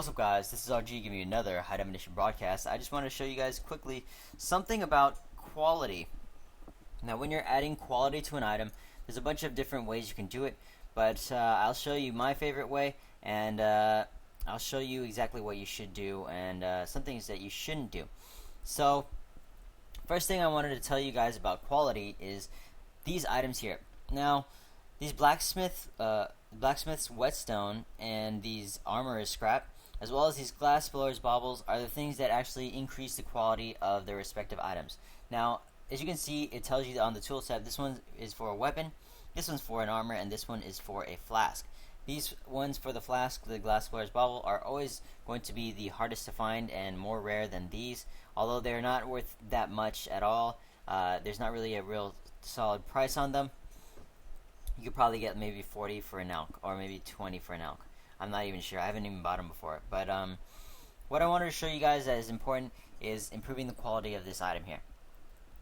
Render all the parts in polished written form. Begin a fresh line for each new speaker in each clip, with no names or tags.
What's up, guys? This is RG giving you another high definition broadcast. I just want to show you guys quickly something about quality. Now, when you're adding quality to an item, there's a bunch of different ways you can do it, but I'll show you my favorite way, and I'll show you exactly what you should do and some things that you shouldn't do. So, first thing I wanted to tell you guys about quality is these items here. Now, these blacksmith's whetstone and these armorer's scrap, as well as these glass blowers baubles, are the things that actually increase the quality of their respective items. Now, as you can see, it tells you on the tool set, this one is for a weapon, this one's for an armor, and this one is for a flask. These ones for the flask, the glass blowers bauble, are always going to be the hardest to find and more rare than these, although they're not worth that much at all. There's not really a real solid price on them. You could probably get maybe 40 for an elk, or maybe 20 for an elk. I'm not even sure. I haven't even bought them before. But what I wanted to show you guys that is important is improving the quality of this item here.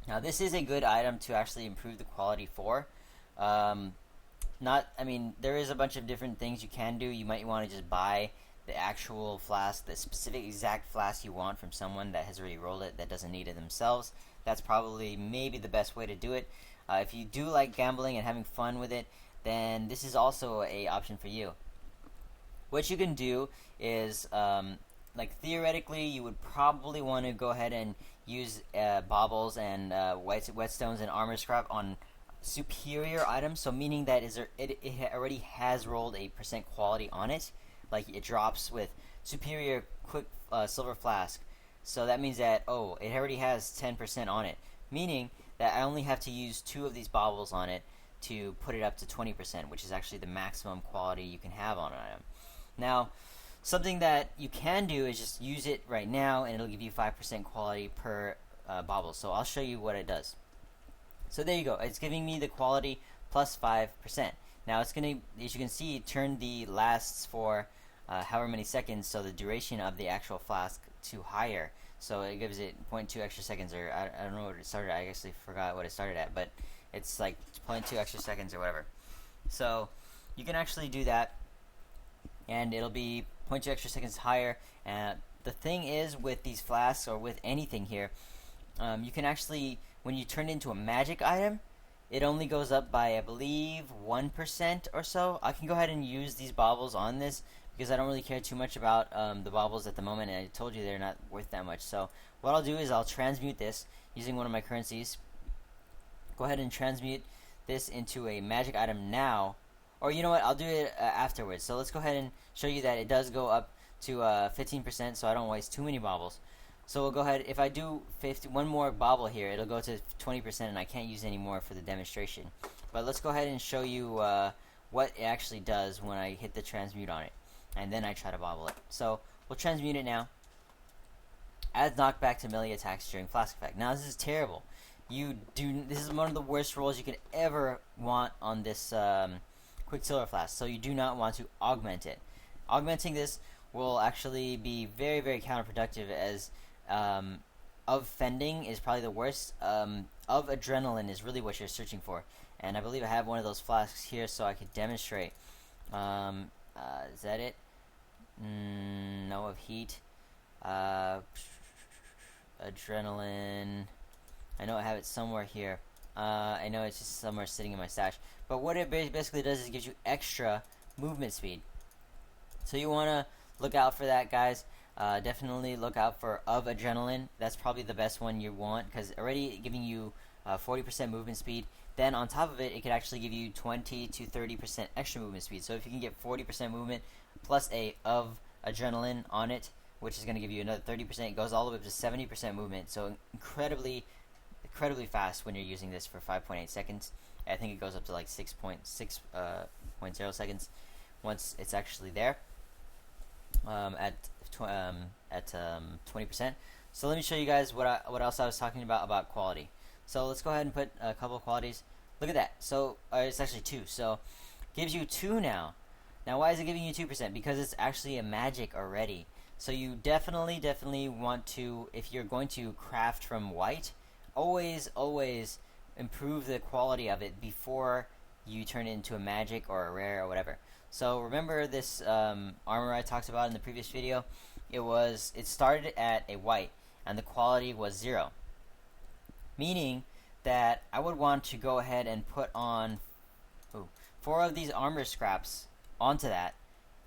Now, this is a good item to actually improve the quality for. There is a bunch of different things you can do. You might want to just buy the actual flask, the specific exact flask you want from someone that has already rolled it, that doesn't need it themselves. That's probably maybe the best way to do it. If you do like gambling and having fun with it, then this is also a option for you. What you can do is, theoretically, you would probably want to go ahead and use baubles and whetstones and armor scrap on superior items. So meaning that it already has rolled a percent quality on it, like it drops with superior quick silver flask. So that means that it already has 10% on it, meaning that I only have to use 2 of these baubles on it to put it up to 20%, which is actually the maximum quality you can have on an item. Now, something that you can do is just use it right now, and it'll give you 5% quality per bauble. So I'll show you what it does. So there you go. It's giving me the quality plus 5%. Now it's going to, as you can see, turn the lasts for however many seconds, so the duration of the actual flask to higher. So it gives it 0.2 extra seconds, or I don't know what it started at. I actually forgot what it started at, but it's like 0.2 extra seconds or whatever. So you can actually do that, and it'll be 0.2 extra seconds higher. And the thing is, with these flasks or with anything here, you can actually, when you turn it into a magic item, it only goes up by, I believe, 1% or so. I can go ahead and use these baubles on this because I don't really care too much about the baubles at the moment, and I told you they're not worth that much. So what I'll do is I'll transmute this using one of my currencies. Go ahead and transmute this into a magic item now. Or you know what, I'll do it afterwards. So let's go ahead and show you that it does go up to 15%, so I don't waste too many baubles. So we'll go ahead, if I do one more bauble here, it'll go to 20%, and I can't use any more for the demonstration. But let's go ahead and show you what it actually does when I hit the transmute on it, and then I try to bauble it. So we'll transmute it now. Adds knockback to melee attacks during flask effect. Now this is terrible. This is one of the worst rolls you could ever want on this Quicksilver Flask, so you do not want to augment it. Augmenting this will actually be very, very counterproductive, as of fending is probably the worst. Of adrenaline is really what you're searching for, and I believe I have one of those flasks here so I could demonstrate. Is that it? No, of heat. Adrenaline. I know I have it somewhere here. I know it's just somewhere sitting in my stash. But what it basically does is it gives you extra movement speed. So you want to look out for that, guys. Definitely look out for of adrenaline. That's probably the best one you want, because already giving you 40% movement speed. Then on top of it, it could actually give you 20 to 30% extra movement speed. So if you can get 40% movement plus a of adrenaline on it, which is going to give you another 30%, it goes all the way up to 70% movement. So incredibly fast when you're using this for 5.8 seconds. I think it goes up to like 6.0 seconds once it's actually there at 20%. So let me show you guys what else I was talking about quality. So let's go ahead and put a couple of qualities. Look at that. So it's actually 2. So gives you 2 now. Now why is it giving you 2%? Because it's actually a magic already. So you definitely want to, if you're going to craft from white, always improve the quality of it before you turn it into a magic or a rare or whatever. So remember this armor I talked about in the previous video? It started at a white and the quality was 0, meaning that I would want to go ahead and put on 4 of these armor scraps onto that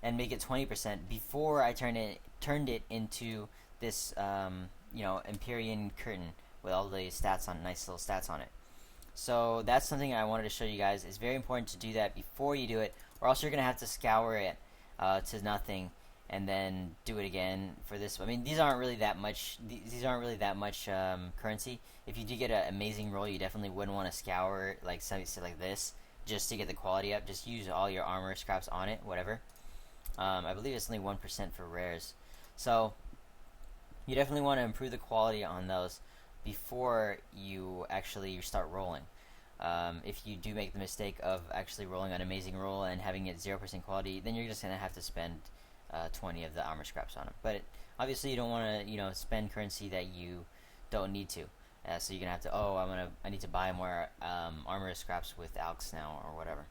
and make it 20% before I turned it into this Empyrean curtain with all the stats on nice little stats on it. So that's something I wanted to show you guys. It's very important to do that before you do it, or else you're gonna have to scour it to nothing and then do it again for this. I mean, these aren't really that much. These aren't really that much currency. If you do get an amazing roll, you definitely wouldn't want to scour like something like this just to get the quality up. Just use all your armor scraps on it, whatever. I believe it's only 1% for rares, so you definitely want to improve the quality on those before you actually start rolling. If you do make the mistake of actually rolling an amazing roll and having it 0% quality, then you're just gonna have to spend 20 of the armor scraps on them. But obviously, you don't want to spend currency that you don't need to. So you're gonna have to I need to buy more armor scraps with alks now or whatever,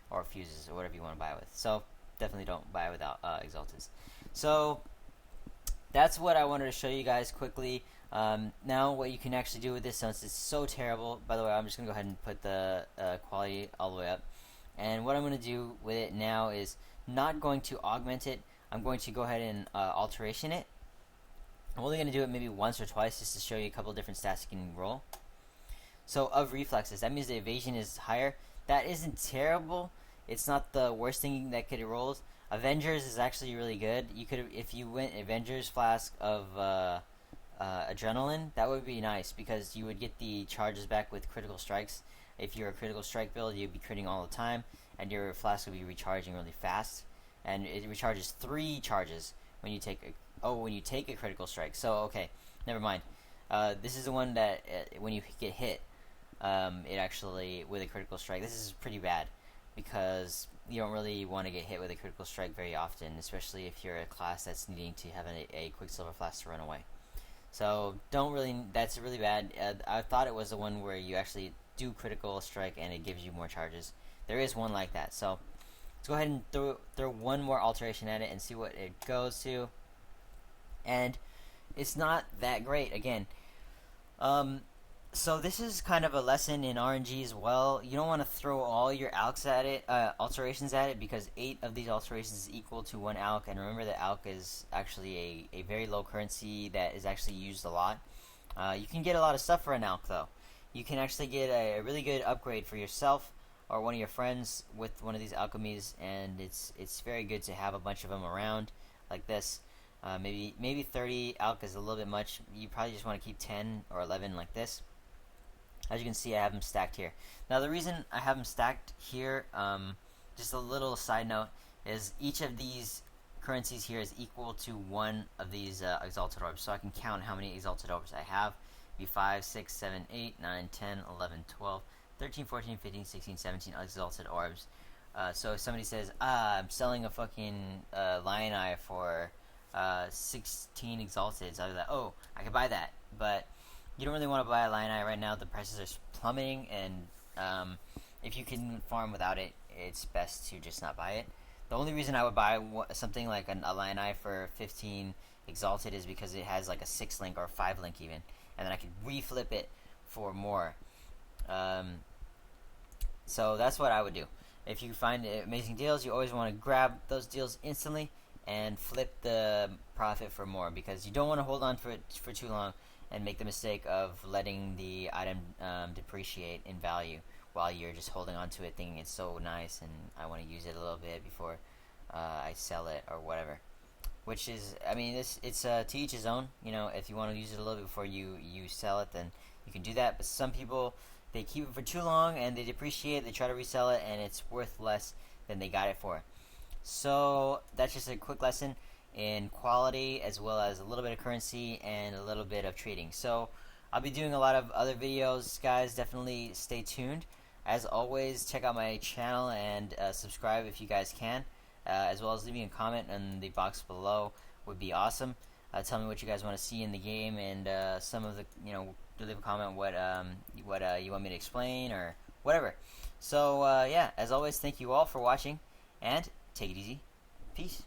or fuses or whatever you want to buy it with. So definitely don't buy it without exalteds. So that's what I wanted to show you guys quickly. Now what you can actually do with this, since it's so terrible, by the way, I'm just going to go ahead and put the quality all the way up. And what I'm going to do with it now is not going to augment it. I'm going to go ahead and alteration it. I'm only going to do it maybe once or twice just to show you a couple different stats you can roll. So of reflexes, that means the evasion is higher. That isn't terrible. It's not the worst thing that could roll. Avengers is actually really good. You could, if you went Avengers Flask of Adrenaline, that would be nice because you would get the charges back with critical strikes. If you're a critical strike build, you'd be critting all the time, and your flask would be recharging really fast. And it recharges 3 charges when you take a critical strike. So okay, never mind. This is the one that when you get hit, it actually with a critical strike. This is pretty bad because you don't really want to get hit with a critical strike very often, especially if you're a class that's needing to have a Quicksilver Flask to run away. So that's really bad. I thought it was the one where you actually do critical strike and it gives you more charges. There is one like that. So let's go ahead and throw one more alteration at it and see what it goes to. And it's not that great again. So this is kind of a lesson in RNG as well. You don't want to throw all your alks at it, alterations at it, because 8 of these alterations is equal to 1 alk. And remember that alk is actually a very low currency that is actually used a lot. You can get a lot of stuff for an alk though. You can actually get a really good upgrade for yourself or one of your friends with one of these alchemies, and it's very good to have a bunch of them around like this. Maybe 30 alk is a little bit much. You probably just want to keep 10 or 11 like this. As you can see, I have them stacked here. Now, the reason I have them stacked here, just a little side note, is each of these currencies here is equal to 1 of these exalted orbs. So I can count how many exalted orbs I have. Be 5, 6, 7, 8, 9, 10, 11, 12, 13, 14, 15, 16, 17 exalted orbs. So if somebody says, I'm selling a fucking lion eye for 16 exalteds, I'll be like, oh, I could buy that. But you don't really want to buy a lion eye right now. The prices are plummeting, and if you can farm without it, it's best to just not buy it. The only reason I would buy something like a lion eye for 15 exalted is because it has like a 6 link or 5 link even, and then I could reflip it for more. So that's what I would do. If you find amazing deals, you always want to grab those deals instantly and flip the profit for more, because you don't want to hold on for too long and make the mistake of letting the item depreciate in value while you're just holding on to it thinking it's so nice and I want to use it a little bit before I sell it or whatever. Which is, I mean, it's to each his own. You know, if you want to use it a little bit before you sell it, then you can do that. But some people, they keep it for too long and they depreciate, they try to resell it, and it's worth less than they got it for. So that's just a quick lesson in quality, as well as a little bit of currency and a little bit of trading. So I'll be doing a lot of other videos, guys. Definitely stay tuned. As always, check out my channel and subscribe if you guys can, as well as leaving a comment in the box below would be awesome. Tell me what you guys want to see in the game, and some of the, leave a comment what you want me to explain or whatever. So yeah, as always, thank you all for watching, and Take it easy. Peace.